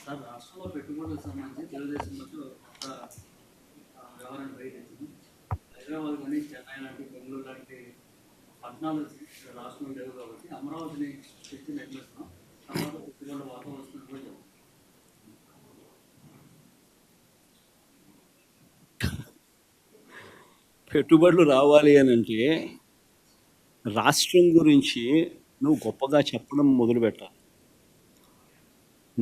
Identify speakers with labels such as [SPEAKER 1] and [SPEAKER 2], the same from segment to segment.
[SPEAKER 1] Sir రాష్ట్రంలో పెట్టుబడులకు సంబంధించి తెలుగుదేశం నుంచి కొత్త వ్యవహారం బయటెత్తింది. హైదరాబాద్ కానీ చెన్నై లాంటి బెంగళూరు లాంటి 14 రాష్ట్రంలో లేవు కాబట్టి అమరావతిని తెచ్చి నిర్మిస్తున్నాం, తర్వాత పెట్టుబడుల వాతావరణం వస్తుందని కూడా చెప్తాం.
[SPEAKER 2] పెట్టుబడులు రావాలి అని అంటే రాష్ట్రం గురించి నువ్వు గొప్పగా చెప్పడం మొదలుపెట్టాలి.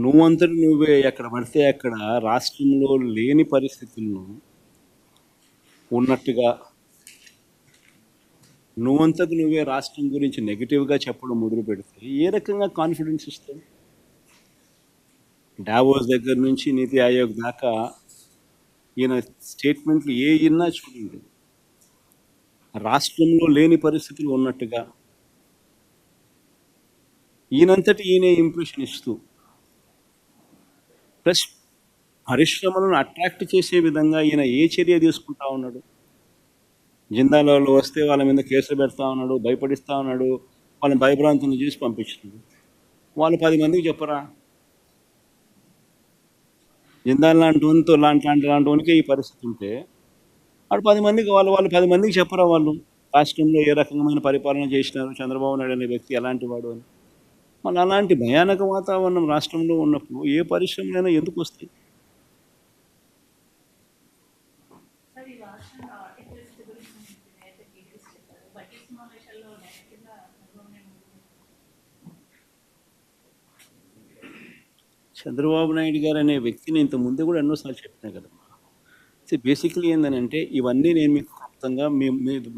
[SPEAKER 2] నువ్వంతటి నువ్వే ఎక్కడ పడితే అక్కడ రాష్ట్రంలో లేని పరిస్థితులను ఉన్నట్టుగా నువ్వంతకు నువ్వే రాష్ట్రం గురించి నెగిటివ్గా చెప్పడం మొదలు పెడితే ఏ రకంగా కాన్ఫిడెన్స్ ఇస్తావు? డావోస్ దగ్గర నుంచి నీతి ఆయోగ్ దాకా ఈయన స్టేట్మెంట్లు ఏ ఇన్నా చూడండి, రాష్ట్రంలో లేని పరిస్థితులు ఉన్నట్టుగా ఈయనంతటి ఈయనే ఇంప్రెషన్ ఇస్తూ, ప్లస్ పరిశ్రమలను అట్రాక్ట్ చేసే విధంగా ఈయన ఏ చర్య తీసుకుంటా ఉన్నాడు? జిందాలో వస్తే వాళ్ళ మీద కేసులు పెడతా ఉన్నాడు, భయపడిస్తూ ఉన్నాడు, వాళ్ళని భయభ్రాంతులను చేసి పంపించినాడు. వాళ్ళు 10 మందికి చెప్పరా? జిందాల్ లాంటి వానికి ఈ పరిస్థితి ఉంటే వాడు 10 మందికి వాళ్ళు 10 మందికి చెప్పరా వాళ్ళు రాష్ట్రంలో ఏ రకమైన పరిపాలన చేసినారు, చంద్రబాబు నాయుడు అనే వ్యక్తి ఎలాంటి వాడు అని? మళ్ళీ అలాంటి భయానక వాతావరణం రాష్ట్రంలో ఉన్నప్పుడు ఏ పరిశ్రమలైనా ఎందుకు వస్తాయి? చంద్రబాబు నాయుడు గారు అనే వ్యక్తిని ఇంత ముందు కూడా ఎన్నోసార్లు చెప్పినా కదమ్మా. సో బేసికలీ ఏంటంటే ఇవన్నీ నేను మీకు క్లుప్తంగా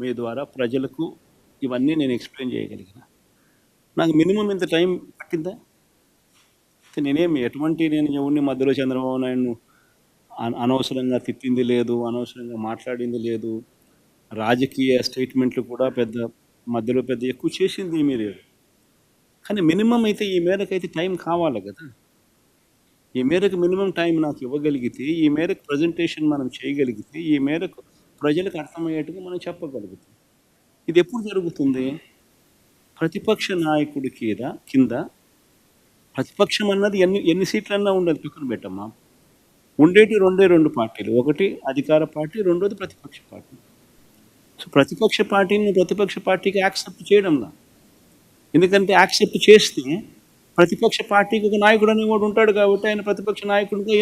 [SPEAKER 2] మీ ద్వారా ప్రజలకు ఇవన్నీ నేను ఎక్స్ప్లెయిన్ చేయగలిగిన. నాకు మినిమం ఇంత టైం పట్టిందా? నేనేమి నేను ఎవరిని మధ్యలో చంద్రబాబు నాయుడును అనవసరంగా తిట్టింది లేదు, అనవసరంగా మాట్లాడింది లేదు, రాజకీయ స్టేట్మెంట్లు కూడా మధ్యలో ఎక్కువ చేసింది ఏమీ లేదు. కానీ మినిమం అయితే ఈ మేరకైతే టైం కావాలి కదా. ఈ మేరకు మినిమం టైం నాకు ఇవ్వగలిగితే, ఈ మేరకు ప్రజెంటేషన్ మనం చేయగలిగితే, ఈ మేరకు ప్రజలకు అర్థమయ్యేట్టుగా మనం చెప్పగలుగుతాం. ఇది ఎప్పుడు జరుగుతుంది? ప్రతిపక్ష నాయకుడి కింద ప్రతిపక్షం అన్నది ఎన్ని సీట్లన్నా ఉండదు, పక్కన పెట్టమ్మా. ఉండేటి 2 పార్టీలు, ఒకటి అధికార పార్టీ, రెండోది ప్రతిపక్ష పార్టీ. సో ప్రతిపక్ష పార్టీని ప్రతిపక్ష పార్టీకి యాక్సెప్ట్ చేయడంలా. ఎందుకంటే యాక్సెప్ట్ చేస్తే ప్రతిపక్ష పార్టీకి ఒక నాయకుడు అనేవాడు ఉంటాడు కాబట్టి ఆయన ప్రతిపక్ష నాయకుడిగా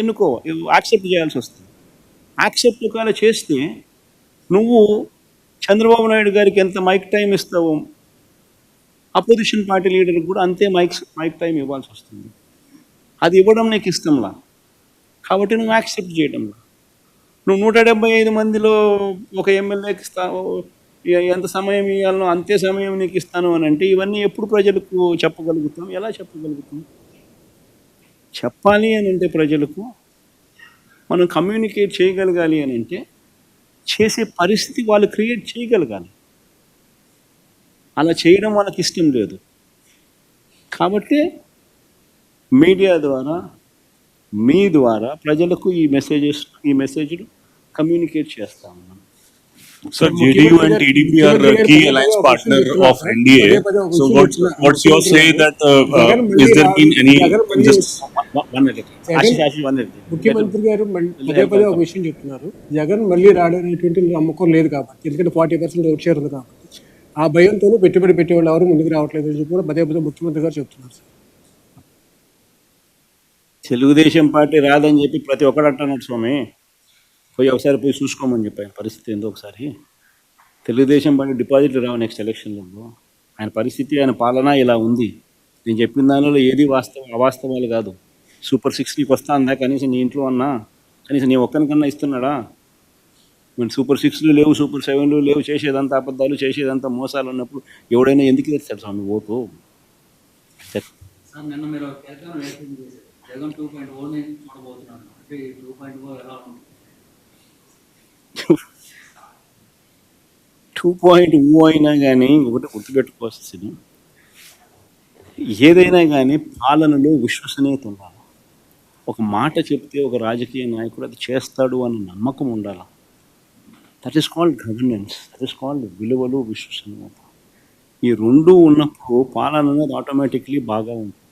[SPEAKER 2] యాక్సెప్ట్ చేయాల్సి వస్తుంది. యాక్సెప్ట్ ఒకవేళ చేస్తే నువ్వు చంద్రబాబు నాయుడు గారికి ఎంత మైక్ టైం ఇస్తావో అపోజిషన్ పార్టీ లీడర్కి కూడా అంతే మైక్ టైం ఇవ్వాల్సి వస్తుంది. అది ఇవ్వడం నీకు ఇష్టంలా కాబట్టి నువ్వు యాక్సెప్ట్ చేయడంలా. నువ్వు 175 మందిలో ఒక ఎమ్మెల్యేకి ఎంత సమయం ఇవ్వాలనో అంతే సమయం నీకు ఇస్తాను అని అంటే ఇవన్నీ ఎప్పుడు ప్రజలకు చెప్పగలుగుతాం? ఎలా చెప్పగలుగుతాం? చెప్పాలి అని అంటే ప్రజలకు మనం కమ్యూనికేట్ చేయగలగాలి అని అంటే చేసే పరిస్థితి వాళ్ళు క్రియేట్ చేయగలగాలి. అలా చేయడం వాళ్ళకి ఇష్టం లేదు కాబట్టి మీడియా ద్వారా మీ ద్వారా ప్రజలకు ఈ మెసేజ్లు కమ్యూనికేట్ చేస్తా ఉన్నాం.
[SPEAKER 3] Sir, JDU and TDP are a key alliance partner of NDA. So what's your say that is there been any just
[SPEAKER 4] ముఖ్యమంత్రి గారు పదే ఒక విషయం చెప్తున్నారు, జగన్ మళ్ళీ రావడానికి నమ్మకం లేదు కాబట్టి, ఎందుకంటే 40% ఓట్ షేర్ ఉంది కాబట్టి ఆ భయంతో పెట్టుబడి పెట్టేవాళ్ళు ఎవరు ముందుకు రావట్లేదు అని చెప్పి కూడా పదే ముఖ్యమంత్రి గారు చెప్తున్నారు. సార్
[SPEAKER 2] తెలుగుదేశం పార్టీ రాదని చెప్పి ప్రతి ఒక్కడు అంటున్నాడు స్వామి, ఒకసారి పోయి చూసుకోమని చెప్పాను పరిస్థితి ఏందో ఒకసారి. తెలుగుదేశం పార్టీ డిపాజిట్లు రావు నెక్స్ట్ ఎలక్షన్లలో. ఆయన పరిస్థితి, ఆయన పాలన ఇలా ఉంది. నేను చెప్పిన దానిలో ఏది అవాస్తవాలు కాదు. సూపర్ 6 నీకు వస్తా అందా? కనీసం నీ ఇంట్లో అన్నా కనీసం నీ ఒక్కరికన్నా ఇస్తున్నాడా? నేను సూపర్ 6 లేవు, సూపర్ 7 లేవు, చేసేదంతా అబద్ధాలు, చేసేదంతా మోసాలు ఉన్నప్పుడు ఎవడైనా ఎందుకు తెచ్చాడు స్వామి ఓటు?
[SPEAKER 1] సార్ నిన్న మీరు జగన్ 2.0 చూడబోతున్నాను అంటే 2.0 ఎలా ఉంటుంది?
[SPEAKER 2] 2.0 అయినా కానీ ఒకటి గుర్తుపెట్టుకోవాల్సింది, ఏదైనా కానీ పాలనలో విశ్వసనీయత ఉండాలి. ఒక మాట చెప్తే ఒక రాజకీయ నాయకుడు అది చేస్తాడు అన్న నమ్మకం ఉండాలి. That is called governance, that is called విలువలు, విశ్వసనీయత. ఈ రెండు ఉన్నప్పుడు పాలన అనేది ఆటోమేటిక్లీ బాగా ఉంటుంది.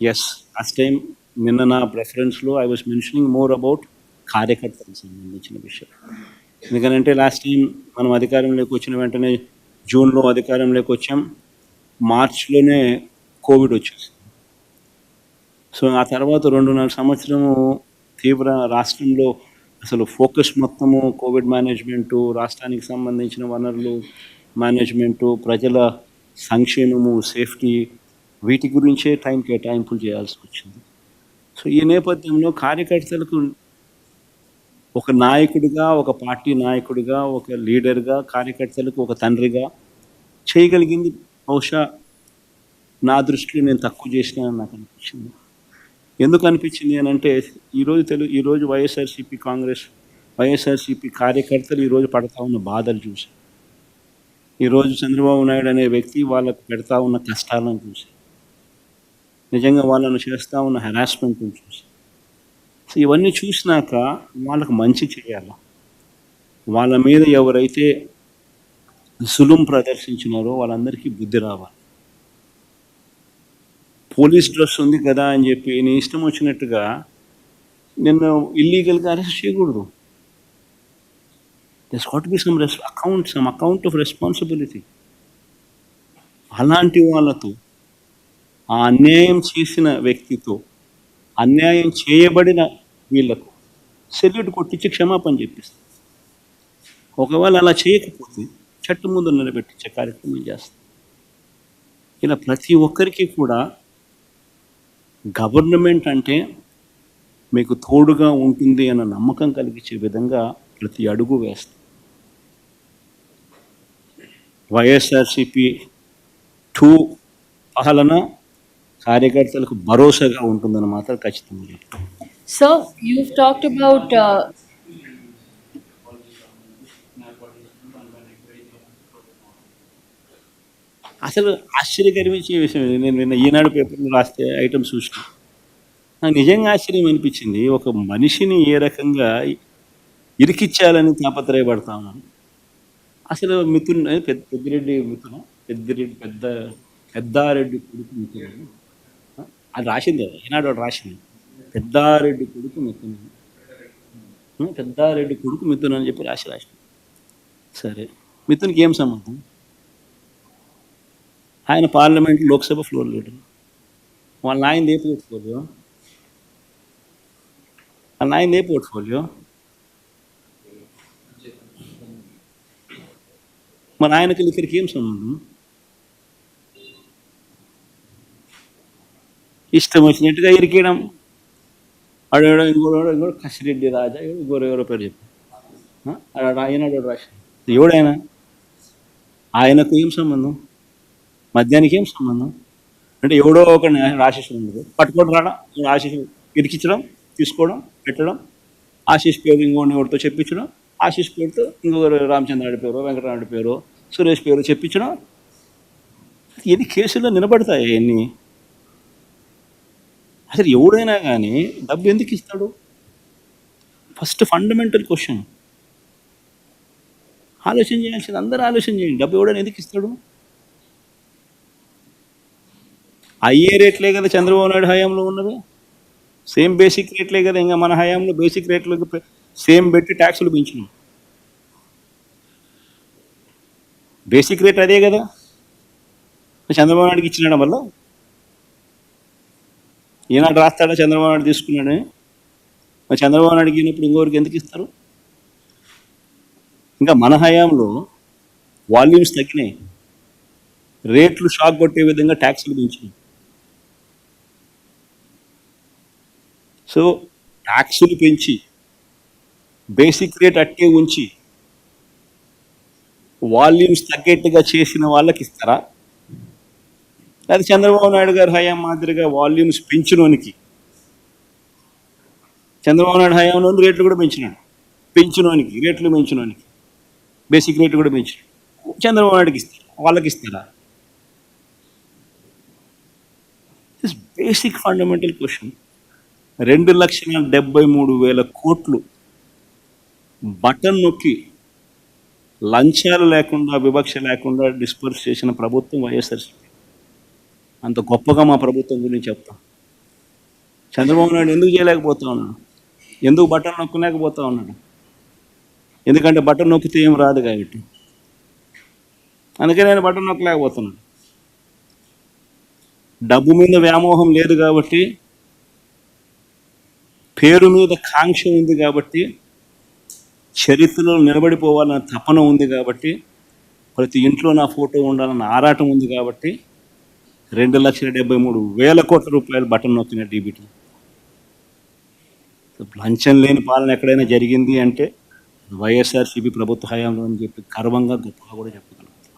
[SPEAKER 2] ఎస్, లాస్ట్ టైం నిన్న నా ప్రెఫరెన్స్లో I was mentioning more about కార్యకర్తలకు సంబంధించిన విషయం. ఎందుకంటే లాస్ట్ టైం మనం అధికారంలోకి వచ్చిన వెంటనే జూన్లో అధికారంలోకి వచ్చాం, మార్చ్లోనే కోవిడ్ వచ్చేసింది. సో ఆ తర్వాత 2.5 సంవత్సరము తీవ్ర రాష్ట్రంలో అసలు ఫోకస్ మొత్తము కోవిడ్ మేనేజ్మెంటు, రాష్ట్రానికి సంబంధించిన వనరులు మేనేజ్మెంటు, ప్రజల సంక్షేమము, సేఫ్టీ, వీటి గురించే టైం కేటాయింపులు చేయాల్సి వచ్చింది. సో ఈ నేపథ్యంలో కార్యకర్తలకు ఒక నాయకుడిగా, ఒక పార్టీ నాయకుడిగా, ఒక లీడర్గా, కార్యకర్తలకు ఒక తండ్రిగా చేయగలిగింది బహుశా నా దృష్టిలో నేను తక్కువ చేసినానని నాకు అనిపించింది. ఎందుకు అనిపించింది అని అంటే ఈరోజు వైఎస్ఆర్సీపీ కార్యకర్తలు ఈరోజు పడతా ఉన్న బాధలు చూసి, ఈరోజు చంద్రబాబు నాయుడు అనే వ్యక్తి వాళ్ళకు పెడతా ఉన్న కష్టాలను చూసి, నిజంగా వాళ్ళను చేస్తూ ఉన్న హెరాస్మెంట్ని చూసి, సో ఇవన్నీ చూసినాక వాళ్ళకు మంచి చేయాలి. వాళ్ళ మీద ఎవరైతే సులుం ప్రదర్శించినారో వాళ్ళందరికీ బుద్ధి రావాలి. పోలీస్ డ్రెస్ ఉంది కదా అని చెప్పి నీ ఇష్టం వచ్చినట్టుగా నిన్ను ఇల్లీగల్గా అరెస్ట్ చేయకూడదు. There's got to be some account of responsibility. అలాంటి వాళ్ళతో, ఆ అన్యాయం చేసిన వ్యక్తితో, అన్యాయం చేయబడిన వీళ్ళకు సెల్యూట్ కొట్టించి క్షమాపణ చెప్పిస్తాం. ఒకవేళ అలా చేయకపోతే చట్టం ముందు నిలబెట్టించే కార్యక్రమం చేస్తాం. ఇలా ప్రతి ఒక్కరికి కూడా గవర్నమెంట్ అంటే మీకు తోడుగా ఉంటుంది అన్న నమ్మకం కలిగించే విధంగా ప్రతి అడుగు వేస్తాం. వైఎస్ఆర్సీపీ 2 పాలన కార్యకర్తలకు భరోసాగా ఉంటుందని మాత్రం ఖచ్చితంగా చెప్తాం.
[SPEAKER 5] So you've talked about
[SPEAKER 2] అసలు ఆశ్చర్యకరమైన విషయం ఇది. నేను నిన్న ఈనాడు పేపర్లో రాస్తే ఐటమ్స్ చూసిన నాకు నిజంగా ఆశ్చర్యం అనిపించింది. ఒక మనిషిని ఏ రకంగా ఇరికిచ్చాలని తాపత్రయపడతా ఉన్నాను. అసలు పెద్దారెడ్డి కొడుకు మిథున, అది రాసింది కదా ఈనాడు రాసింది. పెద్దారెడ్డి కొడుకు మిథున అని చెప్పి రాసి సరే, మిథున్కి ఏం సంబంధం? ఆయన పార్లమెంట్, లోక్సభ ఫ్లోర్ లీడర్. వాళ్ళ నాయనది ఏ పోర్ట్ఫోలియో? మన ఆయనకి ఇక్కడికి ఏం సంబంధం? ఇష్టం వచ్చినట్టుగా ఇరికేయడం. అడగడం, ఇంకోటి కసిరెడ్డి రాజా, ఎవరో పేరు చెప్పారు. ఈనాడు రాసి ఎవడైనా ఆయనకు ఏం సంబంధం? మద్యానికి ఏం సంబంధం? అంటే ఎవడో ఒక ఆశీస్సు ఉండదు, పట్టుకోవడం రావడం, ఆశీస్సు ఇరికించడం, తీసుకోవడం, పెట్టడం, ఆశీష్ పేరు ఇంకోటి ఎవరితో చెప్పించడం, ఆశీష్ పేరుతో ఇంకొకరు రామచంద్రాడి పేరు, వెంకటరాముడి పేరు, సురేష్ పేరు చెప్పించడం. ఎన్ని కేసుల్లో నిలబడతాయి ఎన్ని? అసలు ఎవడైనా కానీ డబ్బు ఎందుకు ఇస్తాడు? ఫస్ట్ ఫండమెంటల్ క్వశ్చన్ ఆలోచన చేయాల్సింది. అందరూ ఆలోచన చేయండి. డబ్బు ఎవడైనా ఎందుకు ఇస్తాడు? అయ్యే రేట్లే కదా చంద్రబాబు నాయుడు హయాంలో ఉన్నది. సేమ్ బేసిక్ రేట్లే కదా ఇంకా మన హయాంలో బేసిక్ రేట్లకు సేమ్ పెట్టి ట్యాక్సులు పెంచినాం. బేసిక్ రేట్ అదే కదా చంద్రబాబు నాయుడుకి ఇచ్చినాడు. వల్ల ఈనాడు రాస్తాడా చంద్రబాబు నాయుడు తీసుకున్నాడని? మరి చంద్రబాబు నాయుడుకి ఇచ్చినప్పుడు ఇంకోరికి ఎందుకు ఇస్తారు? ఇంకా మన హయాంలో వాల్యూమ్స్ తగ్గినాయి, రేట్లు షాక్ కొట్టే విధంగా ట్యాక్సులు పెంచినాయి. సో ట్యాక్సులు పెంచి బేసిక్ రేట్ అట్టే ఉంచి వాల్యూమ్స్ తగ్గేట్టుగా చేసిన వాళ్ళకి ఇస్తారా? అది చంద్రబాబు నాయుడు గారి హయాం మాదిరిగా వాల్యూమ్స్ పెంచినోనికి, చంద్రబాబు నాయుడు హయాంలో రేట్లు కూడా పెంచినాడు, రేట్లు పెంచినోనికి బేసిక్ రేట్లు కూడా పెంచినాడు. చంద్రబాబు నాయుడుకి ఇస్తారు, వాళ్ళకి ఇస్తారా? This basic fundamental question. 2,73,000 కోట్లు బటన్ నొక్కి లంచాలు లేకుండా, వివక్ష లేకుండా డిస్పర్స్ చేసిన ప్రభుత్వం వైఎస్ఆర్సీపీ. అంత గొప్పగా మా ప్రభుత్వం గురించి చెప్తాం. చంద్రబాబు నాయుడు ఎందుకు చేయలేకపోతా ఉన్నాడు? ఎందుకు బటన్ నొక్కలేకపోతా ఉన్నాడు? ఎందుకంటే బటన్ నొక్కితే ఏం రాదు కాబట్టి. అందుకే నేను బటన్ నొక్కలేకపోతున్నాను. డబ్బు మీద వ్యామోహం లేదు కాబట్టి, పేరు మీద కాంక్ష ఉంది కాబట్టి, చరిత్రలో నిలబడిపోవాలన్న తపన ఉంది కాబట్టి, ప్రతి ఇంట్లో నా ఫోటో ఉండాలన్న ఆరాటం ఉంది కాబట్టి 2,73,000 కోట్ల రూపాయలు బటన్ నొక్కిన డీబీటీ. లంచం లేని పాలన ఎక్కడైనా జరిగింది అంటే వైఎస్ఆర్సీపీ ప్రభుత్వ హయాంలో అని చెప్పి గర్వంగా గొప్పగా కూడా చెప్పగలుగుతాం.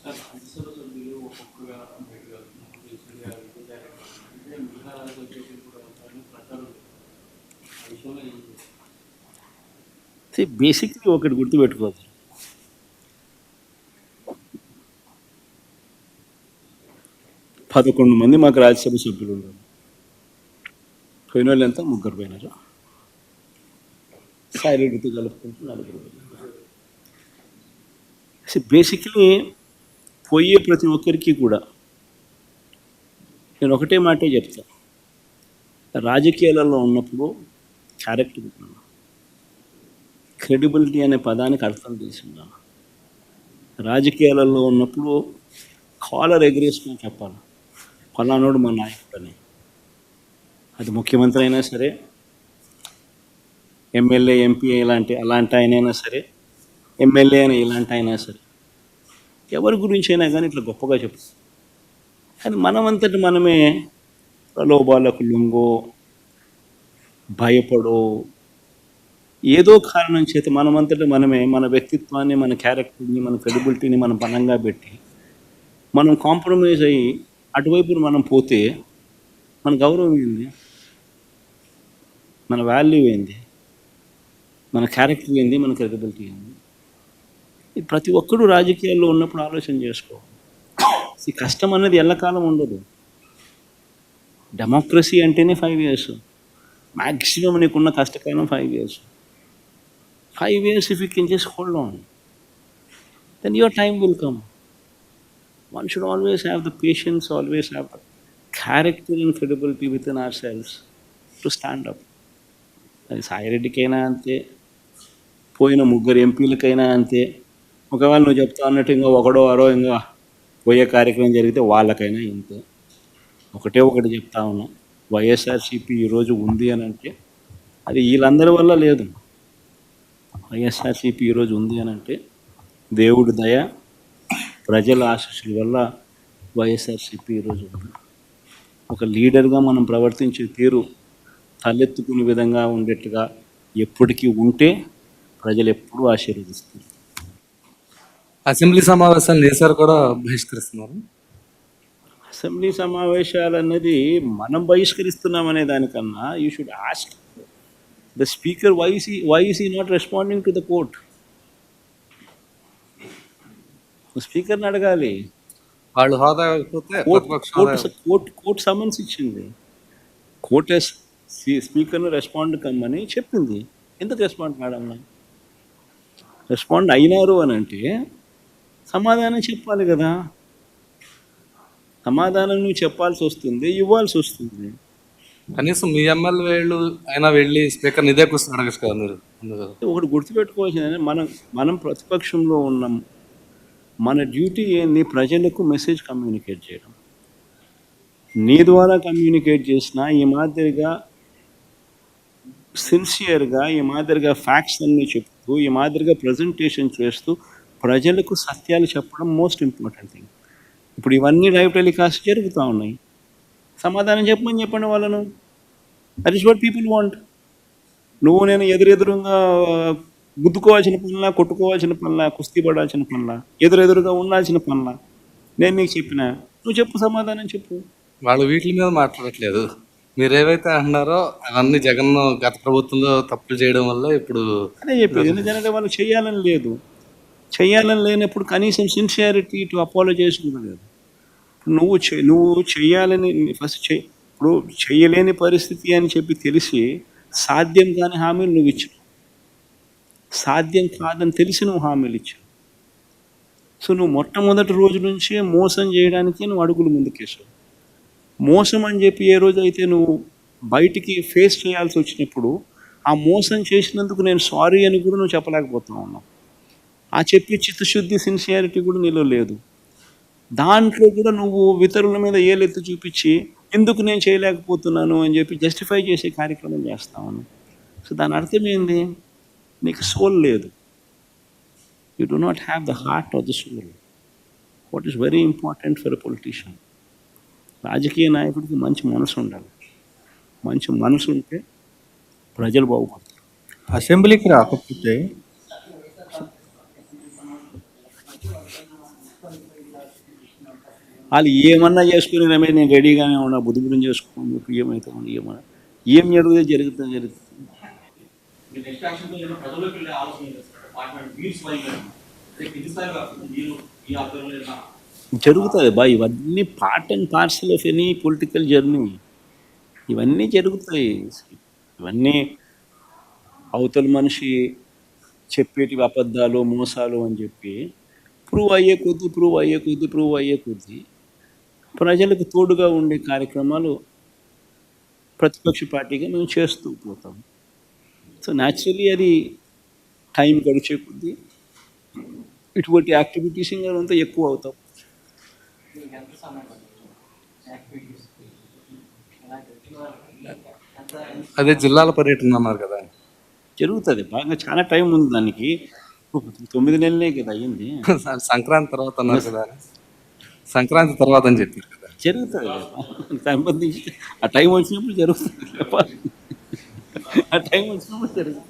[SPEAKER 1] సార్ రాజ్యసభ సభ్యులు ఒక్కొక్కగా బయటకు వెళ్తున్నారు. రీసెంట్గా విజయ్ డైరెక్టర్ అంటే మిగతా రాజకీయ పార్టీలు కూడా వెళ్తారని ప్రచారం ఆ విషయంలో ఏం చేస్తారు?
[SPEAKER 2] బేసిక్లీ ఒకటి గుర్తుపెట్టుకోవాలి, 11 మంది మాకు రాజ్యసభ సభ్యులు ఉన్నారు. పోయిన వాళ్ళు ఎంత? 3 పోయినారు. సాయిరెడ్డితో కలుపుకుంటూ 4 పోయినారు. బేసిక్లీ పోయే ప్రతి ఒక్కరికి కూడా నేను ఒకటే మాటే చెప్తా, రాజకీయాలలో ఉన్నప్పుడు క్యారెక్టర్ ఉన్నాను, క్రెడిబిలిటీ అనే పదానికి అర్థం తీసుకున్నాను. రాజకీయాలలో ఉన్నప్పుడు కాలర్ ఎగరేసుకొని చెప్పాలి, ఫలానాడు మా నాయకుడు అని. అది ముఖ్యమంత్రి అయినా సరే, ఎమ్మెల్యే ఎంపీ అలాంటి ఆయనైనా సరే, ఎమ్మెల్యే అని ఇలాంటి అయినా సరే, ఎవరి గురించి అయినా కానీ ఇట్లా గొప్పగా చెప్తాం. కానీ మనమంతటి మనమే ప్రలోభాలకు లొంగో, భయపడో, ఏదో కారణం చేత మనమంతటి మనమే మన వ్యక్తిత్వాన్ని, మన క్యారెక్టర్ని, మన క్రెడిబిలిటీని మనం పనంగా పెట్టి మనం కాంప్రమైజ్ అయ్యి అటువైపు మనం పోతే మన గౌరవం ఏంది, మన వాల్యూ ఏంది, మన క్యారెక్టర్ ఏంది, మన క్రెడిబిలిటీ ఏంది? ఇది ప్రతి ఒక్కరూ రాజకీయాల్లో ఉన్నప్పుడు ఆలోచన చేసుకోవాలి. ఈ కష్టం అనేది ఎల్లకాలం ఉండదు. డెమోక్రసీ అంటేనే 5 years, మ్యాక్సిమం నీకున్న కష్టకాలం 5 years. 5 years if you can just hold on, then your time will come. One should always have the patience, always have the character and credibility within ourselves to stand up. అది సాయిరెడ్డికైనా అంతే, పోయిన 3 ఎంపీలకైనా అంతే. ఒకవేళ నువ్వు చెప్తా అన్నట్టు ఇంకా ఒకడో అరో ఇంకా పోయే కార్యక్రమం జరిగితే వాళ్ళకైనా ఇంతే. ఒకటి చెప్తా ఉన్నా, వైఎస్ఆర్సీపీ ఈరోజు ఉంది అని అంటే అది వీళ్ళందరి వల్ల లేదు. వైఎస్ఆర్సీపీ ఈరోజు ఉంది అని అంటే దేవుడి దయ, ప్రజల ఆశీస్సుల వల్ల వైఎస్ఆర్సీపీ ఈరోజు ఉంది. ఒక లీడర్గా మనం ప్రవర్తించే తీరు తలెత్తుకునే విధంగా ఉండేట్టుగా ఎప్పటికీ ఉంటే ప్రజలు ఎప్పుడూ ఆశీర్వదిస్తారు.
[SPEAKER 6] అసెంబ్లీ సమావేశాలు ఈసారి కూడా బహిష్కరిస్తున్నారు.
[SPEAKER 2] అసెంబ్లీ సమావేశాలు అన్నది మనం బహిష్కరిస్తున్నామనే దానికన్నా you should ask the speaker why is he not responding to the court. స్పీకర్ని అడగాలి.
[SPEAKER 6] వాళ్ళు హోదా ఇవ్వకపోతే ప్రతిపక్ష హోదా
[SPEAKER 2] కోర్టు సమన్స్ ఇచ్చింది, కోర్టు స్పీకర్ను రెస్పాండ్ కమ్మని చెప్పింది. ఎందుకు రెస్పాండ్ కాదమ్మా? రెస్పాండ్ అయినారు అని అంటే సమాధానం చెప్పాలి కదా. సమాధానం నువ్వు చెప్పాల్సి వస్తుంది, ఇవ్వాల్సి వస్తుంది.
[SPEAKER 6] కనీసం మీ ఎమ్మెల్యేలు అయినా వెళ్ళి స్పీకర్ ఇదే క్వశ్చన్ అడగచ్చు కదా మీరు.
[SPEAKER 2] ఒకటి గుర్తుపెట్టుకోవాల్సింది, మనం ప్రతిపక్షంలో ఉన్నాం. మన డ్యూటీ ఏంది? ప్రజలకు మెసేజ్ కమ్యూనికేట్ చేయడం. నీ ద్వారా కమ్యూనికేట్ చేసినా ఈ మాదిరిగా సిన్సియర్గా, ఈ మాదిరిగా ఫ్యాక్ట్స్ అన్నీ చెప్తూ, ఈ మాదిరిగా ప్రజెంటేషన్ చేస్తూ ప్రజలకు సత్యాలు చెప్పడం మోస్ట్ ఇంపార్టెంట్ థింగ్. ఇప్పుడు ఇవన్నీ లైవ్ టెలికాస్ట్ జరుగుతూ ఉన్నాయి. సమాధానం చెప్పండి వాళ్ళను. That is what people want. నువ్వు నేను ఎదురుగా గుద్దుకోవాల్సిన పనులా, కొట్టుకోవాల్సిన పనులా, కుస్తీ పడాల్సిన పనులా, ఎదురుగా ఉండాల్సిన పనులా నేను నీకు చెప్పినా? నువ్వు చెప్పు, సమాధానం చెప్పు.
[SPEAKER 6] వాళ్ళు వీటి మీద మాట్లాడట్లేదు. మీరు ఏవైతే అంటున్నారో అవన్నీ జగన్ గత ప్రభుత్వంలో తప్పులు చేయడం వల్ల ఇప్పుడు
[SPEAKER 2] అదే చెప్పేది. ఎందుకంటే వాళ్ళు చేయాలని లేదు. చేయాలని లేనప్పుడు కనీసం సిన్సియారిటీ టు అపాలజైజ్ కూడా లేదు. నువ్వు చేయాలని ఫస్ట్ ఇప్పుడు చేయలేని పరిస్థితి అని చెప్పి తెలిసి సాధ్యం కాని హామీలు నువ్వు ఇచ్చావు, సాధ్యం కాదని తెలిసి నువ్వు హామీలు ఇచ్చావు. సో నువ్వు మొట్టమొదటి రోజు నుంచే మోసం చేయడానికి నువ్వు అడుగులు ముందుకేసావు. మోసం అని చెప్పి ఏ రోజు అయితే నువ్వు బయటికి ఫేస్ చేయాల్సి వచ్చినప్పుడు ఆ మోసం చేసినందుకు నేను సారీ అని కూడా నువ్వు చెప్పలేకపోతున్నావు. ఆ చెప్పి చిత్తశుద్ధి సిన్సియారిటీ కూడా నీలో లేదు. దాంట్లో కూడా నువ్వు ఇతరుల మీద ఏలెత్తి చూపించి ఎందుకు నేను చేయలేకపోతున్నాను అని చెప్పి జస్టిఫై చేసే కార్యక్రమం చేస్తాను. సో దాని అర్థం ఏంది? నీకు సోల్ లేదు. You do not have the heart of the soul. What is very important for a politician. రాజకీయ నాయకుడికి మంచి మనసు ఉండాలి. మంచి మనసు ఉంటే ప్రజలు బాగుపడతారు.
[SPEAKER 7] అసెంబ్లీకి రాకపోతే
[SPEAKER 2] వాళ్ళు ఏమన్నా చేసుకుని రమేష్ నేను రెడీగానే ఉన్నా బుద్ధిబుద్ధం చేసుకోమని చెప్పి ఏమవుతామని ఏమన్నా ఏం జరుగుతుంది.
[SPEAKER 1] నెక్స్ట్ యాక్షన్ ప్రజల్లోకి వెళ్ళే ఆలోచన చేస్తారు. పార్లమెంట్ వీల్స్ పైగా కిందిస్థాయి కాకుండా మీరు ఈ ఆధ్వర్యంలో
[SPEAKER 2] జరుగుతుంది బా. ఇవన్నీ part and parcel of any political journey. ఇవన్నీ జరుగుతాయి. ఇవన్నీ అవతల మనిషి చెప్పేటివి అబద్ధాలు మోసాలు అని చెప్పి ప్రూవ్ అయ్యే కొద్దీ ప్రజలకు తోడుగా ఉండే కార్యక్రమాలు ప్రతిపక్ష పార్టీగా మేము చేస్తూ పోతాం. సో న్యాచురలీ అది టైం గడిచే కొద్దీ ఇటువంటి యాక్టివిటీస్ ఇంకా ఎక్కువ అవుతాం.
[SPEAKER 1] ఎంత సమయం పడుతుంది యాక్టివిటీస్?
[SPEAKER 6] అదే జిల్లాల పర్యటన అన్నారు కదా,
[SPEAKER 2] జరుగుతుంది బాగా. చాలా టైం ఉంది దానికి. 9 నెలలే కదా అయ్యింది.
[SPEAKER 6] సంక్రాంతి తర్వాత అన్నారు కదా, సంక్రాంతి తర్వాత అని చెప్పారు కదా.
[SPEAKER 2] జరుగుతుంది సంబంధించి ఆ టైం వచ్చినప్పుడు జరుగుతుంది. ఆ టైం వచ్చినప్పుడు జరుగుతుంది.